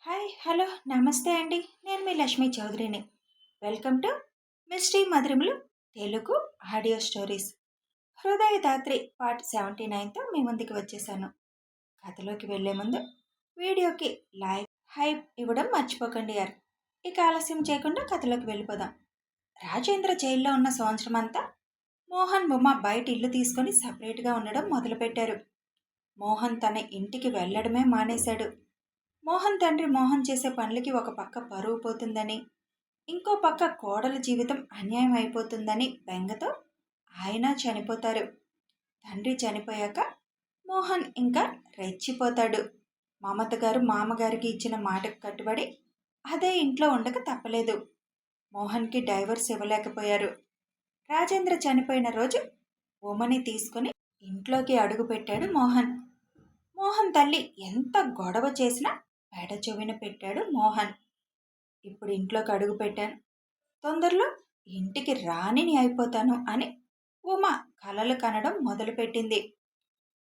Hi hello namaste అండి. నేను మీ లక్ష్మీ చౌదరిని. Welcome to mystery Madhuramulu Telugu audio stories. Hrudayadatri part 79తో మీ ముందుకు వచ్చేసాను. కథలోకి వెళ్లే ముందు వీడియోకి లైక్ హైప్ ఇవ్వడం మర్చిపోకండి యార్. ఇక ఆలస్యం చేయకుండా కథలోకి వెళ్ళిపోదాం. రాజేంద్ర జైల్లో ఉన్న సంవత్సరం అంతా మోహన్ బొమ్మ బయట ఇల్లు తీసుకొని సపరేట్గా ఉండడం మొదలుపెట్టారు. మోహన్ తన ఇంటికి వెళ్లడమే మానేశాడు. మోహన్ తండ్రి మోహన్ చేసే పనులకి ఒక పక్క పరువు పోతుందని, ఇంకో పక్క కోడల జీవితం అన్యాయం అయిపోతుందని బెంగతో ఆయన చనిపోతారు. తండ్రి చనిపోయాక మోహన్ ఇంకా రెచ్చిపోతాడు. మమత గారు మామగారికి ఇచ్చిన మాటకు కట్టుబడి అదే ఇంట్లో ఉండక తప్పలేదు. మోహన్కి డైవర్స్ ఇవ్వలేకపోయారు. రాజేంద్ర చనిపోయిన రోజు ఉమని తీసుకుని ఇంట్లోకి అడుగుపెట్టాడు మోహన్. మోహన్ తల్లి ఎంత గొడవ చేసినా పెడ చెవిన పెట్టాడు మోహన్. ఇప్పుడు ఇంట్లోకి అడుగు పెట్టాను, తొందరలో ఇంటికి రాణిని అయిపోతాను అని ఉమ కలలు కనడం మొదలుపెట్టింది.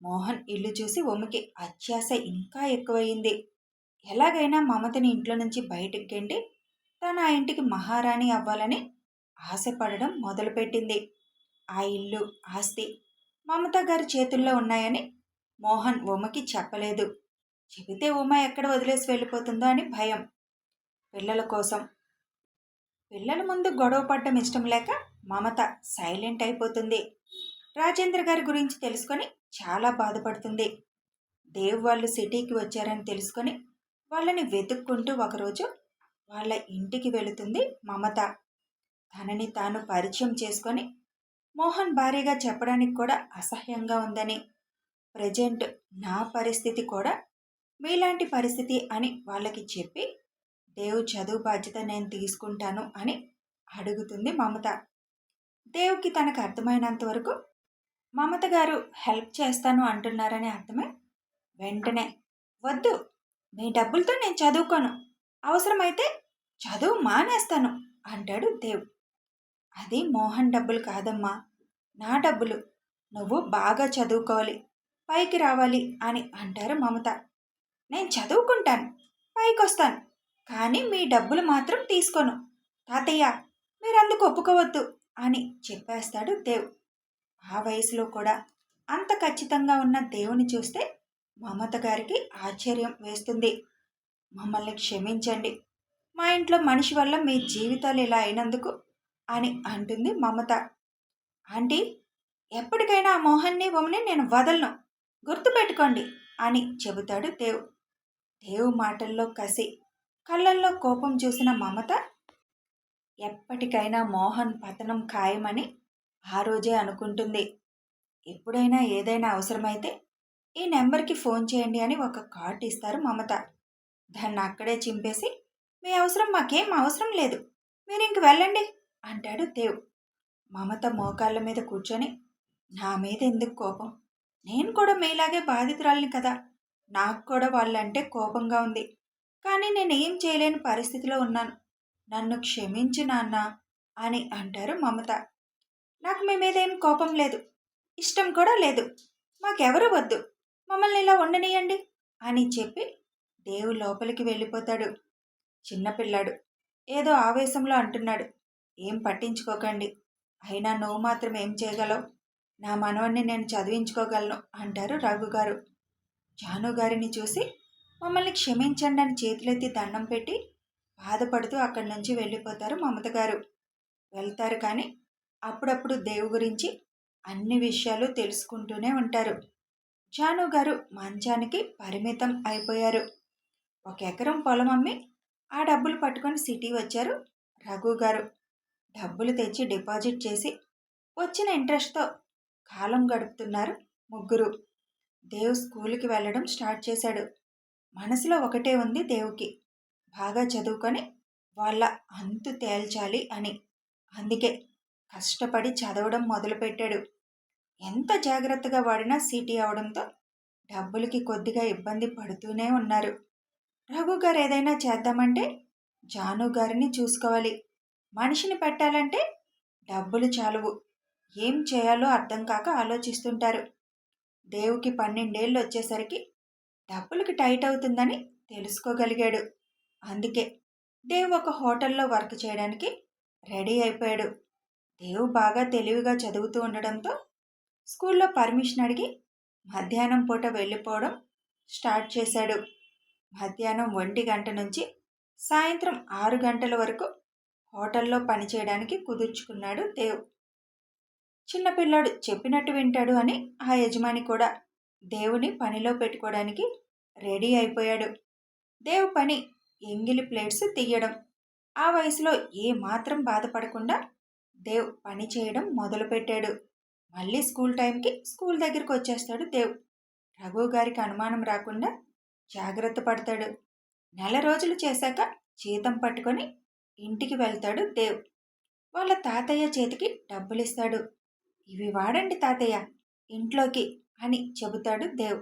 మోహన్ ఇల్లు చూసి ఉమకి అత్యాశ ఇంకా ఎక్కువయింది. ఎలాగైనా మమతని ఇంట్లో నుంచి బయటికి గెండి తను ఆ ఇంటికి మహారాణి అవ్వాలని ఆశపడడం మొదలుపెట్టింది. ఆ ఇల్లు ఆస్తి మమత గారి చేతుల్లో ఉన్నాయని మోహన్ ఉమకి చెప్పలేదు. చెబితే ఉమ ఎక్కడ వదిలేసి వెళ్ళిపోతుందో అని భయం. పిల్లల కోసం పిల్లల ముందు గొడవ పడ్డం ఇష్టం లేక మమత సైలెంట్ అయిపోతుంది. రాజేంద్ర గారి గురించి తెలుసుకొని చాలా బాధపడుతుంది. దేవ్ వాళ్ళు సిటీకి వచ్చారని తెలుసుకొని వాళ్ళని వెతుక్కుంటూ ఒకరోజు వాళ్ళ ఇంటికి వెళుతుంది మమత. తనని తాను పరిచయం చేసుకొని మోహన్ భార్యగా చెప్పడానికి కూడా అసహ్యంగా ఉందని, ప్రజెంట్ నా పరిస్థితి కూడా మీలాంటి పరిస్థితి అని వాళ్ళకి చెప్పి దేవ్ చదువు బాధ్యత నేను తీసుకుంటాను అని అడుగుతుంది మమత. దేవుకి తనకు అర్థమైనంత వరకు మమత గారు హెల్ప్ చేస్తాను అంటున్నారని అర్థమై వెంటనే వద్దు, మీ డబ్బులతో నేను చదువుకోను, అవసరమైతే చదువు మానేస్తాను అంటాడు దేవ్. అది మోహన్ డబ్బులు కాదమ్మా, నా డబ్బులు. నువ్వు బాగా చదువుకోవాలి, పైకి రావాలి అని అంటారు మమత. నేను చదువుకుంటాను, పైకొస్తాను, కానీ మీ డబ్బులు మాత్రం తీసుకోను తాతయ్య, మీరందుకు ఒప్పుకోవద్దు అని చెప్పేస్తాడు దేవ్. ఆ వయసులో కూడా అంత ఖచ్చితంగా ఉన్న దేవుని చూస్తే మమత గారికి ఆశ్చర్యం వేస్తుంది. మమ్మల్ని క్షమించండి, మా ఇంట్లో మనిషి వల్ల మీ జీవితాలు ఇలా అయినందుకు అని అంటుంది మమత. ఆంటీ, ఎప్పటికైనా ఆ మోహన్ని ఉమని నేను వదలను, గుర్తుపెట్టుకోండి అని చెబుతాడు దేవ్. దేవ్ మాటల్లో కసి, కళ్ళల్లో కోపం చూసిన మమత ఎప్పటికైనా మోహన్ పతనం ఖాయమని ఆ రోజే అనుకుంటుంది. ఎప్పుడైనా ఏదైనా అవసరమైతే ఈ నెంబర్కి ఫోన్ చేయండి అని ఒక కార్డు ఇస్తారు మమత. దాన్ని అక్కడే చింపేసి మీ అవసరం మాకేం అవసరం లేదు, మీరు ఇంక వెళ్ళండి అంటాడు దేవ్. మమత మోకాళ్ళ మీద కూర్చొని, నా మీద ఎందుకు కోపం, నేను కూడా మీలాగే బాధితురాలిని కదా, నాకు కూడా వాళ్ళంటే కోపంగా ఉంది, కానీ నేనేం చేయలేని పరిస్థితిలో ఉన్నాను, నన్ను క్షమించు నాన్న అని అంటారు మమత. నాకు మీ మీద ఏం కోపం లేదు, ఇష్టం కూడా లేదు, మాకెవరు వద్దు, మమ్మల్ని ఇలా ఉండనియండి అని చెప్పి దేవు లోపలికి వెళ్ళిపోతాడు. చిన్నపిల్లాడు ఏదో ఆవేశంలో అంటున్నాడు, ఏం పట్టించుకోకండి, అయినా నువ్వు మాత్రం ఏం చేయగలవు, నా మనవణ్ణి నేను చదివించుకోగలను అంటారు రఘుగారు. జానుగారిని చూసి మమ్మల్ని క్షమించండి అని చేతులెత్తి దండం పెట్టి బాధపడుతూ అక్కడి నుంచి వెళ్ళిపోతారు మమత గారు. వెళ్తారు కానీ అప్పుడప్పుడు దేవు గురించి అన్ని విషయాలు తెలుసుకుంటూనే ఉంటారు. జాను గారు మంచానికి పరిమితం అయిపోయారు. 1 ఎకరం పొలం అమ్మి ఆ డబ్బులు పట్టుకొని సిటీ వచ్చారు రఘు గారు. డబ్బులు తెచ్చి డిపాజిట్ చేసి వచ్చిన ఇంట్రెస్ట్తో కాలం గడుపుతున్నారు ముగ్గురు. దేవ్ స్కూల్కి వెళ్ళడం స్టార్ట్ చేశాడు. మనసులో ఒకటే ఉంది దేవుకి, బాగా చదువుకొని వాళ్ళ అంతు తేల్చాలి అని. అందుకే కష్టపడి చదవడం మొదలుపెట్టాడు. ఎంత జాగ్రత్తగా వాడినా సిటీ అవడంతో డబ్బులకి కొద్దిగా ఇబ్బంది పడుతూనే ఉన్నారు. రఘు గారు ఏదైనా చేద్దామంటే జాను గారిని చూసుకోవాలి, మనిషిని పెట్టాలంటే డబ్బులు చాలువు, ఏం చేయాలో అర్థం కాక ఆలోచిస్తుంటారు. దేవుకి 12 ఏళ్ళు వచ్చేసరికి డబ్బులకి టైట్ అవుతుందని తెలుసుకోగలిగాడు. అందుకే దేవ్ ఒక హోటల్లో వర్క్ చేయడానికి రెడీ అయిపోయాడు. దేవ్ బాగా తెలివిగా చదువుతూ ఉండడంతో స్కూల్లో పర్మిషన్ అడిగి మధ్యాహ్నం పూట వెళ్ళిపోవడం స్టార్ట్ చేశాడు. మధ్యాహ్నం 1 గంట నుంచి సాయంత్రం 6 గంటల వరకు హోటల్లో పనిచేయడానికి కుదుర్చుకున్నాడు దేవ్. చిన్నపిల్లాడు చెప్పినట్టు వింటాడు అని ఆ యజమాని కూడా దేవుని పనిలో పెట్టుకోవడానికి రెడీ అయిపోయాడు. దేవ్ పని ఎంగిలి ప్లేట్స్ తీయడం. ఆ వయసులో ఏ మాత్రం బాధపడకుండా దేవ్ పని చేయడం మొదలుపెట్టాడు. మళ్ళీ స్కూల్ టైంకి స్కూల్ దగ్గరికి వచ్చేస్తాడు దేవ్. రఘు గారికి అనుమానం రాకుండా జాగ్రత్త పడతాడు. నెల రోజులు చేశాక జీతం పట్టుకొని ఇంటికి వెళ్తాడు దేవ్. వాళ్ళ తాతయ్య చేతికి డబ్బులిస్తాడు. ఇవి వాడండి తాతయ్య ఇంట్లోకి అని చెబుతాడు దేవ్.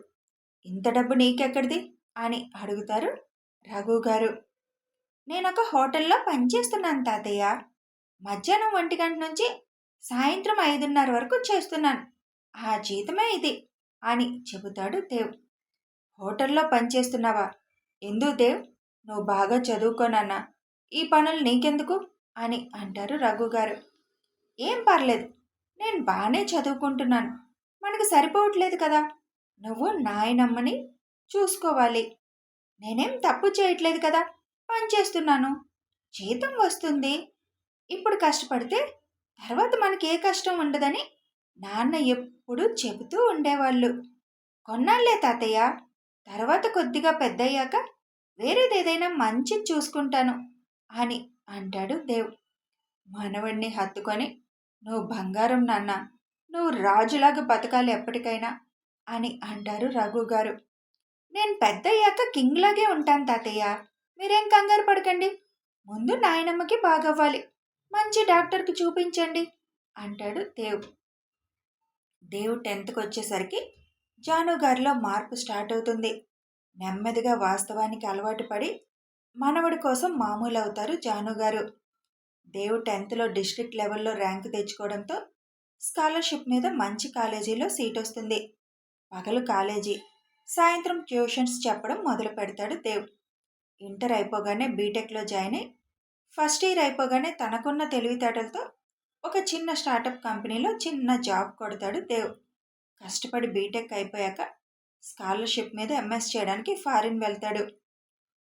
ఇంత డబ్బు నీకెక్కడిది అని అడుగుతారు రఘు గారు. నేనొక హోటల్లో పనిచేస్తున్నాను తాతయ్య. మధ్యాహ్నం 1 గంట నుంచి సాయంత్రం 5:30 వరకు చేస్తున్నాను. ఆ జీతమే ఇది అని చెబుతాడు దేవ్. హోటల్లో పనిచేస్తున్నావా? ఎందుకు దేవ్? నువ్వు బాగా చదువుకోనన్నా, ఈ పనులు నీకెందుకు అని అంటారు రఘు గారు. ఏం పర్లేదు, నేను బాగానే చదువుకుంటున్నాను. మనకు సరిపోవట్లేదు కదా. నువ్వు నాయనమ్మని చూసుకోవాలి. నేనేం తప్పు చేయట్లేదు కదా. పని చేస్తున్నాను, జీతం వస్తుంది. ఇప్పుడు కష్టపడితే తర్వాత మనకి ఏ కష్టం ఉండదని నాన్న ఎప్పుడూ చెబుతూ ఉండేవాళ్ళు. కొన్నాళ్ళే తాతయ్య, తర్వాత కొద్దిగా పెద్దయ్యాక వేరేదేదైనా మంచిది చూసుకుంటాను అని అంటాడు దేవ్. మనవణ్ణి హత్తుకొని, నువ్వు బంగారం నాన్న, నువ్వు రాజులాగా బతకాలి ఎప్పటికైనా అని అంటారు రఘు గారు. నేను పెద్దయ్యాక కింగ్లాగే ఉంటాను తాతయ్య, మీరేం కంగారు పడకండి. ముందు నాయనమ్మకి బాగవ్వాలి, మంచి డాక్టర్కి చూపించండి అంటాడు దేవ్. దేవ్ 10th వచ్చేసరికి జాను గారిలో మార్పు స్టార్ట్ అవుతుంది. నెమ్మదిగా వాస్తవానికి అలవాటు పడి మనవడి కోసం మామూలు అవుతారు జాను గారు. దేవ్ 10thలో డిస్ట్రిక్ట్ లెవెల్లో ర్యాంకు తెచ్చుకోవడంతో స్కాలర్షిప్ మీద మంచి కాలేజీలో సీట్ వస్తుంది. పగలు కాలేజీ, సాయంత్రం ట్యూషన్స్ చెప్పడం మొదలు పెడతాడు దేవ్. ఇంటర్ అయిపోగానే బీటెక్లో జాయిన్ అయి ఫస్ట్ ఇయర్ అయిపోగానే తనకున్న తెలివితేటలతో ఒక చిన్న స్టార్టప్ కంపెనీలో చిన్న జాబ్ కొడతాడు దేవ్. కష్టపడి బీటెక్ అయిపోయాక స్కాలర్షిప్ మీద ఎంఎస్ చేయడానికి ఫారిన్ వెళ్తాడు.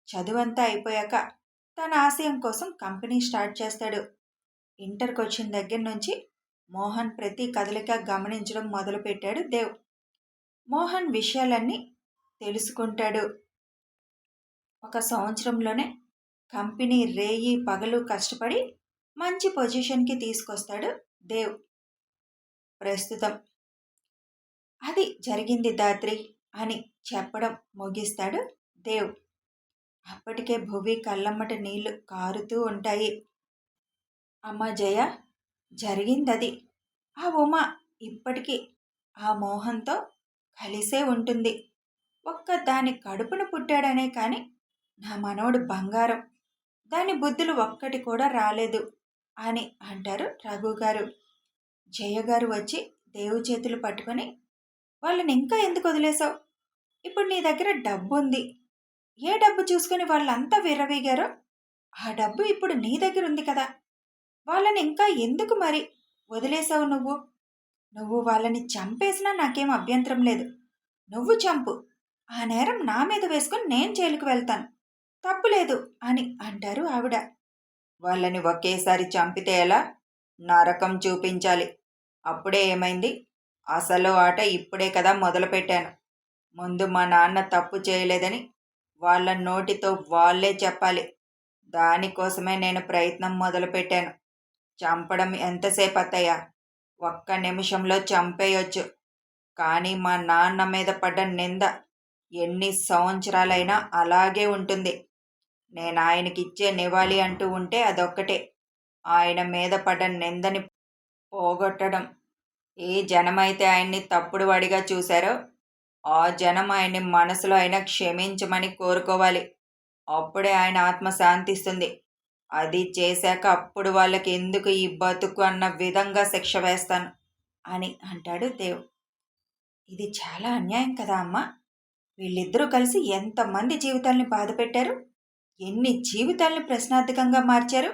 చదువంతా అయిపోయాక తన ఆశయం కోసం కంపెనీ స్టార్ట్ చేస్తాడు. ఇంటర్కి వచ్చిన దగ్గర నుంచి మోహన్ ప్రతి కదలిక గమనించడం మొదలుపెట్టాడు దేవ్. మోహన్ విషయాలన్నీ తెలుసుకుంటాడు. 1 సంవత్సరంలోనే కంపెనీ రేయి పగలు కష్టపడి మంచి పొజిషన్కి తీసుకొస్తాడు దేవ్. ప్రస్తుతం అది జరిగింది దాత్రి అని చెప్పడం ముగిస్తాడు దేవ్. అప్పటికే భువి కళ్ళమ్మట నీళ్లు కారుతూ ఉంటాయి. అమ్మ జయ, జరిగిందది. ఆ ఉమ ఇప్పటికీ ఆ మోహన్తో కలిసే ఉంటుంది. దాని కడుపున పుట్టాడనే కానీ నా మనవడు బంగారం. దాని బుద్ధులు ఒక్కటి కూడా రాలేదు అని అంటారు రఘు గారు. జయ గారు వచ్చి దేవు చేతులు పట్టుకొని, వాళ్ళని ఇంకా ఎందుకు వదిలేశావు? ఇప్పుడు నీ దగ్గర డబ్బు ఉంది. ఏ డబ్బు చూసుకొని వాళ్ళంతా విర్రవీగారో ఆ డబ్బు ఇప్పుడు నీ దగ్గర ఉంది కదా. వాళ్ళని ఇంకా ఎందుకు మరి వదిలేశావు? నువ్వు వాళ్ళని చంపేసినా నాకేం అభ్యంతరం లేదు. నువ్వు చంపు, ఆ నేరం నా మీద వేసుకొని నేను జైలుకు వెళ్తాను, తప్పులేదు అని అంటారు ఆవిడ. వాళ్ళని ఒకేసారి చంపితే ఎలా? నరకం చూపించాలి. అప్పుడే ఏమైంది? అసలు ఆట ఇప్పుడే కదా మొదలుపెట్టాను. ముందు మా నాన్న తప్పు చేయలేదని వాళ్ళ నోటితో వాళ్ళే చెప్పాలి. దానికోసమే నేను ప్రయత్నం మొదలుపెట్టాను. చంపడం ఎంతసేపు అత్తయ్య? 1 నిమిషంలో చంపేయొచ్చు. కానీ మా నాన్న మీద పడ్డ నింద ఎన్ని సంవత్సరాలైనా అలాగే ఉంటుంది. నేను ఆయనకిచ్చే నివాళి అంటూ ఉంటే అదొక్కటే, ఆయన మీద పడ్డ నిందని పోగొట్టడం. ఏ జనమైతే ఆయన్ని తప్పుడు వాడిగా చూశారో ఆ జనం ఆయన్ని మనసులో అయినా క్షమించమని కోరుకోవాలి. అప్పుడే ఆయన ఆత్మ శాంతిస్తుంది. అది చేశాక అప్పుడు వాళ్ళకి ఎందుకు ఈ బతుకు అన్న విధంగా శిక్ష వేస్తాను అని అంటాడు దేవ్. ఇది చాలా అన్యాయం కదా అమ్మా. వీళ్ళిద్దరూ కలిసి ఎంతమంది జీవితాల్ని బాధ పెట్టారు. ఎన్ని జీవితాలను ప్రశ్నార్థకంగా మార్చారు.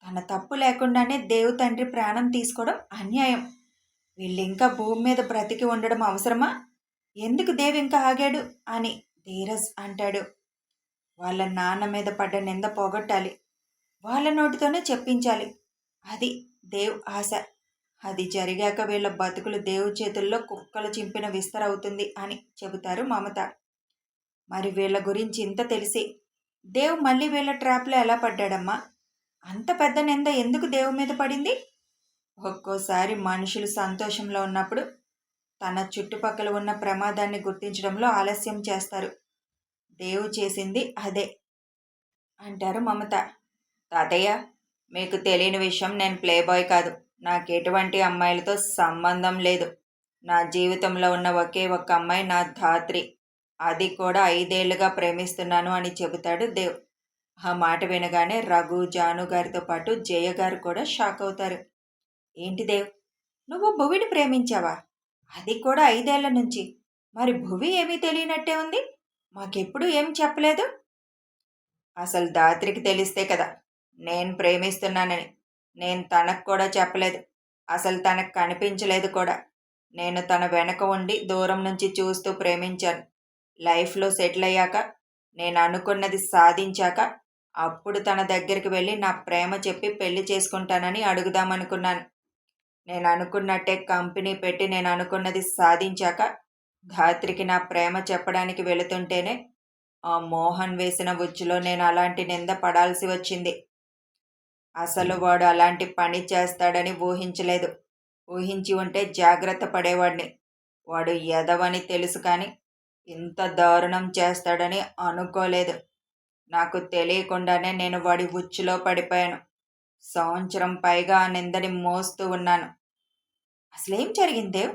తన తప్పు లేకుండానే దేవు తండ్రి ప్రాణం తీసుకోవడం అన్యాయం. వీళ్ళింకా భూమి మీద బ్రతికి ఉండడం అవసరమా? ఎందుకు దేవ్ ఇంకా ఆగాడు అని ధీరజ్ అంటాడు. వాళ్ళ నాన్న మీద పడ్డ నింద పోగొట్టాలి, వాళ్ళ నోటితోనే చెప్పించాలి. అది దేవ్ ఆశ. అది జరిగాక వీళ్ళ బతుకులు దేవు చేతుల్లో కుక్కలు చింపిన విస్తరవుతుంది అని చెబుతారు మమత. మరి వీళ్ళ గురించి ఇంత తెలిసి దేవ్ మళ్ళీ వీళ్ళ ట్రాప్లో ఎలా పడ్డాడమ్మా? అంత పెద్ద నింద ఎందుకు దేవు మీద పడింది? ఒక్కోసారి మనుషులు సంతోషంలో ఉన్నప్పుడు తన చుట్టుపక్కల ఉన్న ప్రమాదాన్ని గుర్తించడంలో ఆలస్యం చేస్తారు. దేవు చేసింది అదే అంటారు మమత. తాతయ్య, మీకు తెలియని విషయం, నేను ప్లేబాయ్ కాదు. నాకు ఎటువంటి అమ్మాయిలతో సంబంధం లేదు. నా జీవితంలో ఉన్న ఒకే ఒక్క అమ్మాయి నా ధాత్రి. అది కూడా 5 ఏళ్లుగా ప్రేమిస్తున్నాను అని చెబుతాడు దేవ్. ఆ మాట వినగానే రఘు, జాను గారితో పాటు జయ గారు కూడా షాక్ అవుతారు. ఏంటి దేవ్, నువ్వు భువిని ప్రేమించావా? అది కూడా 5 ఏళ్ల నుంచి. మరి భువి ఏమీ తెలియనట్టే ఉంది. మాకెప్పుడు ఏం చెప్పలేదు. అసలు ధాత్రికి తెలిస్తే కదా నేను ప్రేమిస్తున్నానని. నేను తనకు కూడా చెప్పలేదు. అసలు తనకు కనిపించలేదు కూడా. నేను తన వెనక ఉండి దూరం నుంచి చూస్తూ ప్రేమించాను. లైఫ్లో సెటిల్ అయ్యాక, నేను అనుకున్నది సాధించాక, అప్పుడు తన దగ్గరికి వెళ్ళి నా ప్రేమ చెప్పి పెళ్లి చేసుకుంటానని అడుగుదామనుకున్నాను. నేను అనుకున్నట్టే కంపెనీ పెట్టి నేను అనుకున్నది సాధించాక ధాత్రికి నా ప్రేమ చెప్పడానికి వెళుతుంటేనే ఆ మోహన్ వేసిన ఉచ్చులో నేను అలాంటి నింద పడాల్సి వచ్చింది. అసలు వాడు అలాంటి పని చేస్తాడని ఊహించలేదు. ఊహించి ఉంటే జాగ్రత్త పడేవాడిని. వాడు ఎదవని తెలుసు కానీ ఇంత దారుణం చేస్తాడని అనుకోలేదు. నాకు తెలియకుండానే నేను వాడి ఉచ్చులో పడిపోయాను. సంవత్సరం పైగా ఆ నిందని మోస్తూ ఉన్నాను. అసలేం జరిగింది దేవ్?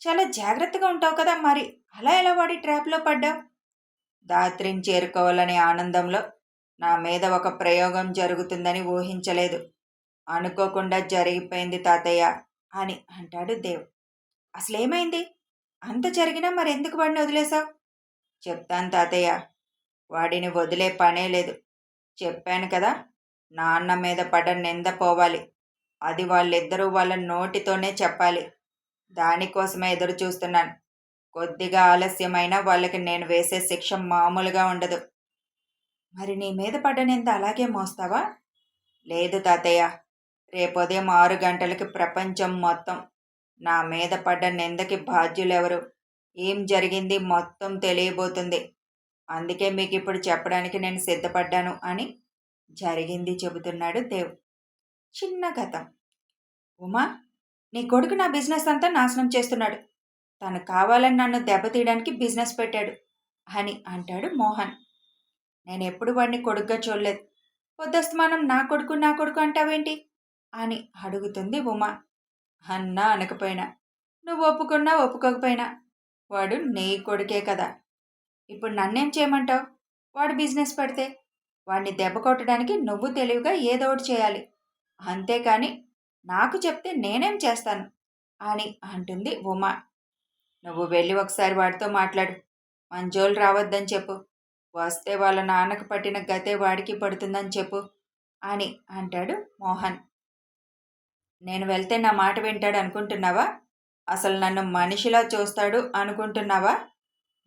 చాలా జాగ్రత్తగా ఉంటావు కదా, మరి అలా ఎలా వాడి ట్రాప్లో పడ్డావు? ధాత్రిని చేరుకోవాలనే ఆనందంలో నా మీద ఒక ప్రయోగం జరుగుతుందని ఊహించలేదు. అనుకోకుండా జరిగిపోయింది తాతయ్య అని అంటాడు దేవ్. అసలేమైంది? అంత జరిగినా మరెందుకు వాడిని వదిలేశావు? చెప్తాను తాతయ్య. వాడిని వదిలే పనే లేదు. చెప్పాను కదా, నాన్న మీద పడ్డ నింద పోవాలి. అది వాళ్ళిద్దరూ వాళ్ళ నోటితోనే చెప్పాలి. దానికోసమే ఎదురు చూస్తున్నాను. కొద్దిగా ఆలస్యమైనా వాళ్ళకి నేను వేసే శిక్ష మామూలుగా ఉండదు. మరి నీ మీద పడ్డ నింద అలాగే మోస్తావా? లేదు తాతయ్య. రేపు ఉదయం 6 గంటలకి ప్రపంచం మొత్తం నా మీద పడ్డ నిందకి బాధ్యులెవరు, ఏం జరిగింది మొత్తం తెలియబోతుంది. అందుకే మీకు ఇప్పుడు చెప్పడానికి నేను సిద్ధపడ్డాను అని జరిగింది చెబుతున్నాడు దేవ్. చిన్న కథ. ఉమా, నీ కొడుకు నా బిజినెస్ అంతా నాశనం చేస్తున్నాడు. తను కావాలని నన్ను దెబ్బతీయడానికి బిజినెస్ పెట్టాడు అని అంటాడు మోహన్. నేను ఎప్పుడు వాడిని కొడుగ్గా చూడలేదు. పొద్దస్తమానం నా కొడుకు నా కొడుకు అంటావేంటి అని అడుగుతుంది ఉమా. అన్నా అనకపోయినా, నువ్వు ఒప్పుకున్నా ఒప్పుకోకపోయినా వాడు నీ కొడుకే కదా. ఇప్పుడు నన్నేం చేయమంటావు? వాడు బిజినెస్ పెడితే వాడిని దెబ్బ కొట్టడానికి నువ్వు తెలివిగా ఏదో ఒకటి చేయాలి. అంతేకాని నాకు చెప్తే నేనేం చేస్తాను అని అంటుంది ఉమా. నువ్వు వెళ్ళి ఒకసారి వాడితో మాట్లాడు. మంజోలు రావద్దని చెప్పు. వస్తే వాళ్ళ నాన్నకు పట్టిన గతే వాడికి పడుతుందని చెప్పు అని అంటాడు మోహన్. నేను వెళ్తే నా మాట వింటాడు అనుకుంటున్నావా? అసలు నన్ను మనిషిలా చూస్తాడు అనుకుంటున్నావా?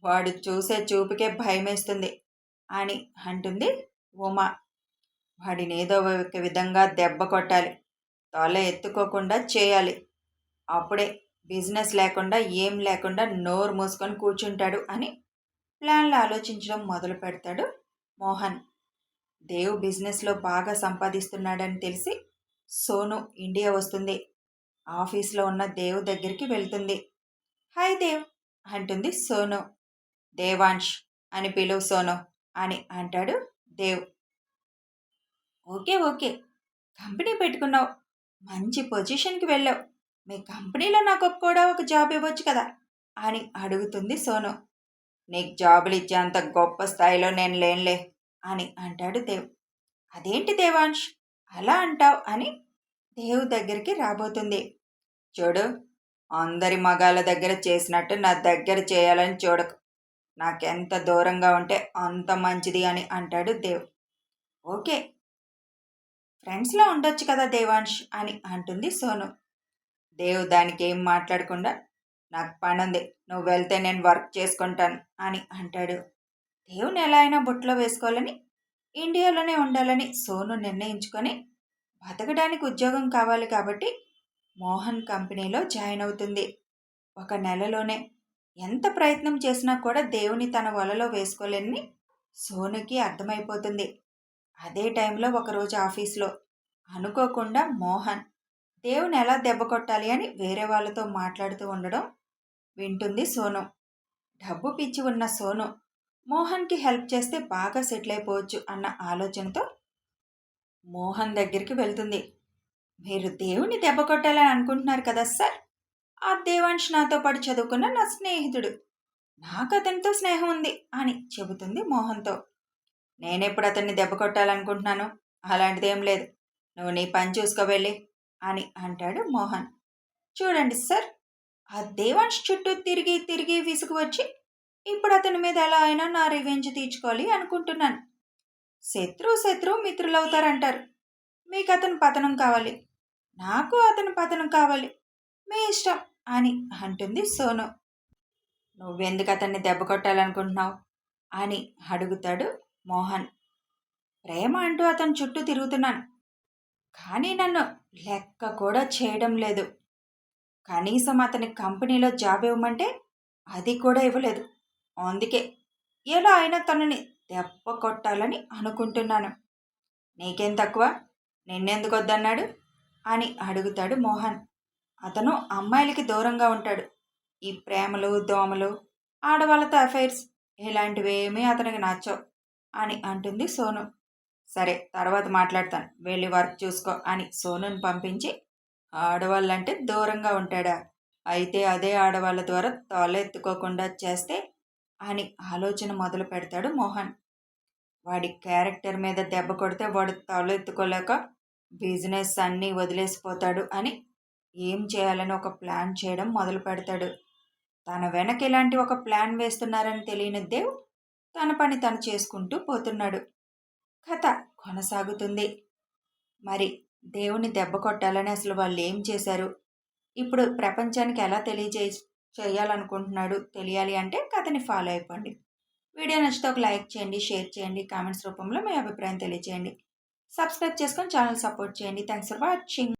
వాడు చూసే చూపుకే భయమేస్తుంది అని అంటుంది ఉమా. వాడినేదో ఒక విధంగా దెబ్బ కొట్టాలి. తల ఎత్తుకోకుండా చేయాలి. అప్పుడే బిజినెస్ లేకుండా ఏం లేకుండా నోరు మూసుకొని కూర్చుంటాడు అని ప్లాన్లు ఆలోచించడం మొదలు పెడతాడు మోహన్. దేవ్ బిజినెస్లో బాగా సంపాదిస్తున్నాడని తెలిసి సోను ఇండియా వస్తుంది. ఆఫీస్లో ఉన్న దేవ్ దగ్గరికి వెళ్తుంది. హాయ్ దేవ్ అంటుంది సోను. దేవాంష్ అని పిలువు సోను అని అంటాడు దేవ్. ఓకే ఓకే, కంపెనీ పెట్టుకున్నావు, మంచి పొజిషన్కి వెళ్ళావు. మీ కంపెనీలో నాకు కూడా ఒక జాబ్ ఇవ్వచ్చు కదా అని అడుగుతుంది సోను. నీకు జాబులు ఇచ్చేంత గొప్ప స్థాయిలో నేను లేనులే అని అంటాడు దేవ్. అదేంటి దేవాంష్ అలా అంటావు అని దేవ్ దగ్గరికి రాబోతుంది. చూడు, అందరి మగాళ్ళ దగ్గర చేసినట్టు నా దగ్గర చేయాలని చూడకు. నాకెంత దూరంగా ఉంటే అంత మంచిది అని అంటాడు దేవ్. ఓకే, ఫ్రెండ్స్లో ఉండొచ్చు కదా దేవాంష్ అని అంటుంది సోను. దేవ్ దానికి ఏం మాట్లాడకుండా, నాకు పనుంది, నువ్వు వెళ్తే నేను వర్క్ చేసుకుంటాను అని అంటాడు. దేవుని ఎలా అయినా బుట్టలో వేసుకోవాలని, ఇండియాలోనే ఉండాలని సోను నిర్ణయించుకొని బతకడానికి ఉద్యోగం కావాలి కాబట్టి మోహన్ కంపెనీలో జాయిన్ అవుతుంది. ఒక నెలలోనే ఎంత ప్రయత్నం చేసినా కూడా దేవుని తన వలలో వేసుకోలేని సోనుకి అర్థమైపోతుంది. అదే టైంలో ఒకరోజు ఆఫీస్లో అనుకోకుండా మోహన్ దేవుని ఎలా దెబ్బ కొట్టాలి అని వేరే వాళ్ళతో మాట్లాడుతూ ఉండడం వింటుంది సోను. డబ్బు పిచ్చి ఉన్న సోను మోహన్కి హెల్ప్ చేస్తే బాగా సెటిల్ అయిపోవచ్చు అన్న ఆలోచనతో మోహన్ దగ్గరికి వెళ్తుంది. మీరు దేవుని దెబ్బ కొట్టాలని అనుకుంటున్నారు కదా సార్, ఆ దేవాంశ్ నాతో పాటు చదువుకున్న నా స్నేహితుడు, నాకు అతనితో స్నేహం ఉంది అని చెబుతుంది మోహన్తో. నేనెప్పుడు అతన్ని దెబ్బ కొట్టాలనుకుంటున్నాను, అలాంటిదేం లేదు, నువ్వు నీ పని చూసుకో వెళ్ళి అని అంటాడు మోహన్. చూడండి సార్, ఆ దేవాంశ్ చుట్టూ తిరిగి తిరిగి విసుగు వచ్చి ఇప్పుడు అతని మీద ఎలా అయినా నా రివెంజ్ తీర్చుకోవాలి అనుకుంటున్నాను. శత్రువు మిత్రులవుతారంటారు. మీకు అతని పతనం కావాలి, నాకు అతని పతనం కావాలి, మీ ఇష్టం అని అంటుంది సోను. నువ్వెందుకు అతన్ని దెబ్బ కొట్టాలనుకుంటున్నావు అని అడుగుతాడు మోహన్. ప్రేమ అంటూ అతని చుట్టూ తిరుగుతున్నాను, కానీ నన్ను లెక్క కూడా చేయడం లేదు. కనీసం అతని కంపెనీలో జాబ్ ఇవ్వమంటే అది కూడా ఇవ్వలేదు. అందుకే ఎలా అయినా తనని దెబ్బ కొట్టాలని అనుకుంటున్నాను. నీకేం తక్కువ, నిన్నెందుకు వద్దన్నాడు అని అడుగుతాడు మోహన్. అతను అమ్మాయిలకి దూరంగా ఉంటాడు. ఈ ప్రేమలు దోమలు, ఆడవాళ్ళతో అఫైర్స్ ఇలాంటివేమీ అతనికి నచ్చవు అని అంటుంది సోను. సరే, తర్వాత మాట్లాడతాను, వెళ్ళి వర్క్ చూసుకో అని సోనుని పంపించి, ఆడవాళ్ళంటే దూరంగా ఉంటాడా, అయితే అదే ఆడవాళ్ళ ద్వారా తలెత్తుకోకుండా చేస్తే అని ఆలోచన మొదలు పెడతాడు మోహన్. వాడి క్యారెక్టర్ మీద దెబ్బ కొడితే వాడు తలెత్తుకోలేక బిజినెస్ అన్నీ వదిలేసిపోతాడు అని ఏం చేయాలని ఒక ప్లాన్ చేయడం మొదలు పెడతాడు. తన వెనక ఇలాంటి ఒక ప్లాన్ వేస్తున్నారని తెలియని దేవ్ తన పని తను చేసుకుంటూ పోతున్నాడు. కథ కొనసాగుతుంది. మరి దేవుని దెబ్బ కొట్టాలని అసలు వాళ్ళు ఏం చేశారు, ఇప్పుడు ప్రపంచానికి ఎలా చేయాలనుకుంటున్నాడు తెలియాలి అంటే కథని ఫాలో అయిపోండి. వీడియో నచ్చితే ఒక లైక్ చేయండి, షేర్ చేయండి, కామెంట్స్ రూపంలో మీ అభిప్రాయం తెలియజేయండి. సబ్స్క్రైబ్ చేసుకొని ఛానల్ సపోర్ట్ చేయండి. Thanks for watching.